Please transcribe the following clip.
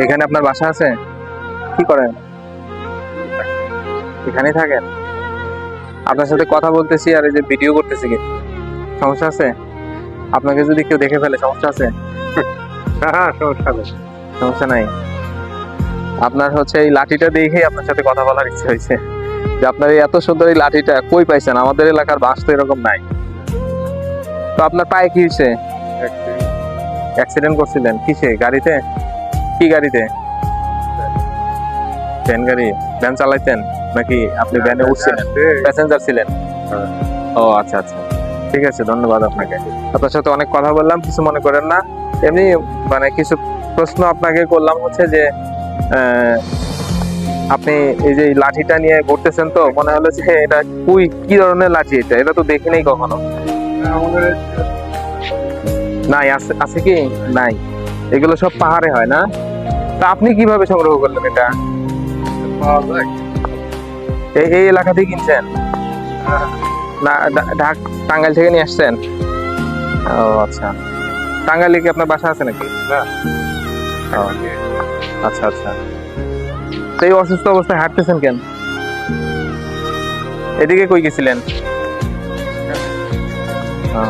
এখানে আপনার বাসা আছে? কি করেন? এখানেই থাকেন? আপনার সাথে কথা বলতেছি আর এই যে ভিডিও করতেছি, কি সমস্যা আছে? আপনাকে যদি কেউ দেখে ফেলে সমস্যা আছে? হ্যাঁ, সমস্যা নেই। সমস্যা নাই। আপনার হচ্ছে এই লাঠিটা দেখেই আপনার সাথে কথা বলার ইচ্ছে হয়েছে, যে আপনার এই এত সুন্দর এই লাঠিটা কই পাইছেন? আমাদের এলাকার বাস তো এরকম নাই। তো আপনার পায়ে কি হয়েছে? অ্যাক্সিডেন্ট করছিলেন কিসে? গাড়িতে? কি গাড়িতে? ভ্যান গাড়ি? ভ্যান চালাইতেন নাকি আপনি ভ্যানে উঠছিলেন? প্যাসেঞ্জার ছিলেন? হ্যাঁ। ও আচ্ছা আচ্ছা, ঠিক আছে, ধন্যবাদ আপনাকে। আপনার সাথে অনেক কথা বললাম, কিছু মনে করেন না। এমনি মানে কিছু প্রশ্ন আপনাকে করলাম, হচ্ছে যে আপনি এই যে এই লাঠিটা নিয়ে ঘুরতেছেন, তো মনে হলো যে এটা কি ধরনের লাঠি? এটা তো দেখি নাই কখনো। আমাদের নাই, আছে আছে কি? নাই, এগুলো সব পাহাড়ে হয় না? তা আপনি কিভাবে সংগ্রহ করলেন এটা? পাওয়া যায়। এই এলাকাতেই কিনছেন না টাঙ্গাইল থেকে নিয়ে আসছেন? ও আচ্ছা, টাঙ্গাইলে কি আপনার বাসা আছে নাকি? না। ও, আচ্ছা আচ্ছা। তো এই অসুস্থ অবস্থায় হাঁটতেছেন কেন? এদিকে কই গেছিলেন? ও,